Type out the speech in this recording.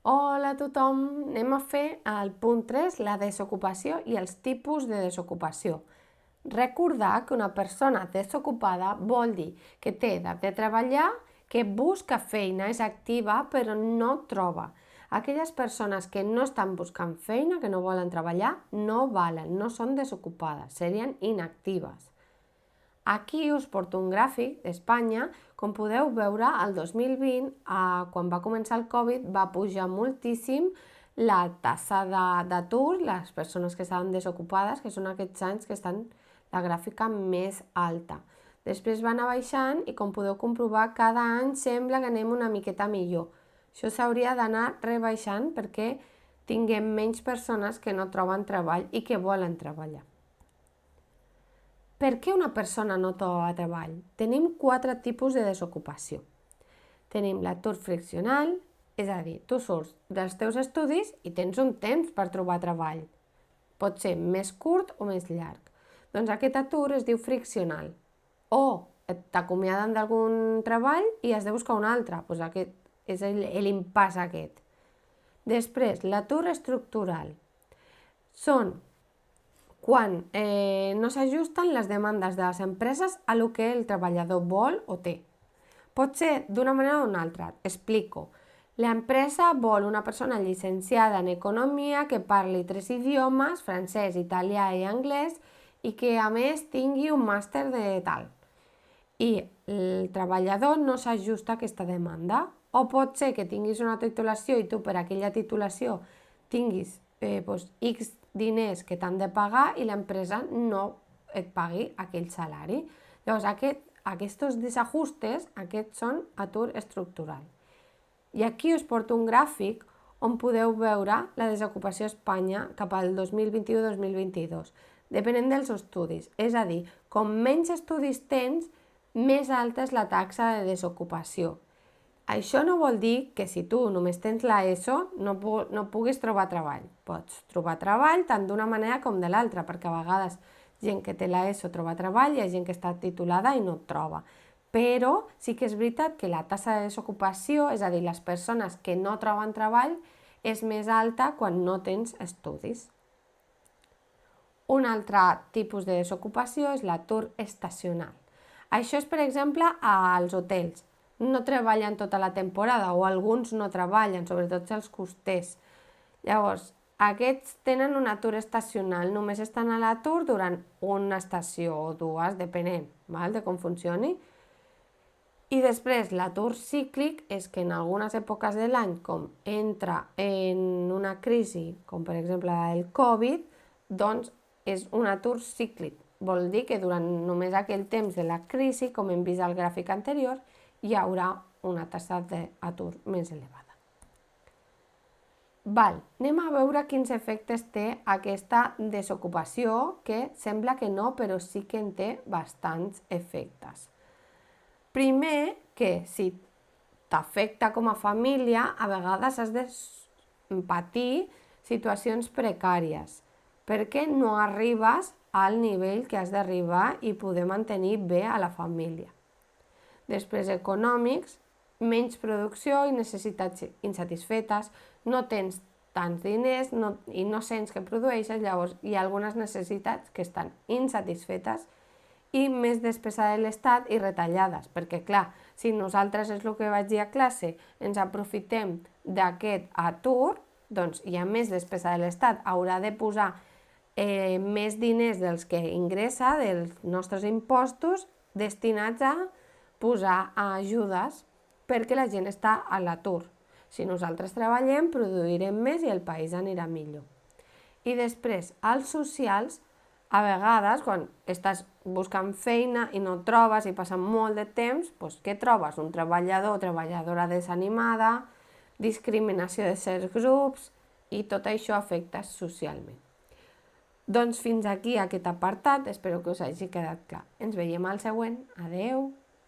Hola a tothom, anem a fer el punt 3, la desocupació i els tipus de desocupació. Recordar que una persona desocupada vol dir que té edat de treballar, que busca feina, és activa però no troba. Aquelles persones que no estan buscant feina, que no volen treballar, no valen, no són desocupades, serien inactives. Aquí us porto un gràfic d'Espanya. Com podeu veure, el 2020, quan va començar el Covid, va pujar moltíssim la tassa d'atur, les persones que estaven desocupades, que són aquests anys que estan la gràfica més alta. Després va anar baixant i, com podeu comprovar, cada any sembla que anem una miqueta millor. Això s'hauria d'anar rebaixant perquè tinguem menys persones que no troben treball i que volen treballar. Per què una persona no troba treball? Tenim 4 tipus de desocupació. Tenim l'atur friccional, és a dir, tu surts dels teus estudis i tens un temps per trobar treball. Pot ser més curt o més llarg. Doncs aquest atur es diu friccional. O t'acomiaden d'algun treball i has de buscar un altre. Doncs aquest és l'impàs aquest. Després, l'atur estructural. Són quan no s'ajusten les demandes de les empreses a lo que el treballador vol o té. Pot ser d'una manera o una altra. Explico. L'empresa vol una persona llicenciada en economia que parli 3 idiomes, francès, italià i anglès, i que a més tingui un màster de tal. I el treballador no s'ajusta a aquesta demanda. O pot ser que tinguis una titulació i tu per aquella titulació tinguis X diners que t'han de pagar i l'empresa no et pagui aquell salari. Llavors, aquests desajustes, aquests són atur estructural. I aquí us porto un gràfic on podeu veure la desocupació a Espanya cap al 2021-2022, depenent dels estudis. És a dir, com menys estudis tens, més alta és la taxa de desocupació. Això no vol dir que si tu només tens l'ESO no puguis trobar treball. Pots trobar treball tant d'una manera com de l'altra, perquè a vegades gent que té l'ESO troba treball i hi ha gent que està titulada i no troba. Però sí que és veritat que la taxa de desocupació, és a dir, les persones que no troben treball, és més alta quan no tens estudis. Un altre tipus de desocupació és l'atur estacional. Això és, per exemple, als hotels. No treballen tota la temporada o alguns no treballen, sobretot els costers. Llavors, aquests tenen un atur estacional, només estan a l'atur durant una estació o dues, depenent de com funcioni. I després, l'atur cíclic és que en algunes èpoques de l'any, com entra en una crisi, com per exemple el Covid, doncs és un atur cíclic. Vol dir que durant només aquell temps de la crisi, com hem vist al gràfic anterior, hi haurà una taxa d'atur més elevada. Anem a veure quins efectes té aquesta desocupació, que sembla que no, però sí que en té bastants efectes. Primer, que si t'afecta com a família, a vegades has de patir situacions precàries, perquè no arribes al nivell que has d'arribar i poder mantenir bé a la família. Després, econòmics, menys producció i necessitats insatisfetes, no tens tants diners i no sents que produeixes, llavors hi ha algunes necessitats que estan insatisfetes i més despesa de l'Estat i retallades, perquè clar, si nosaltres, és el que vaig dir a classe, ens aprofitem d'aquest atur, doncs hi ha més despesa de l'Estat, haurà de posar més diners dels que ingressa, dels nostres impostos, destinats a posar ajudes perquè la gent està a l'atur. Si nosaltres treballem, produirem més i el país anirà millor. I després, als socials, a vegades, quan estàs buscant feina i no trobes i passa molt de temps, doncs què trobes? Un treballador o treballadora desanimada, discriminació de certs grups i tot això afecta socialment. Doncs fins aquí aquest apartat, espero que us hagi quedat clar. Ens veiem al següent. Adeu!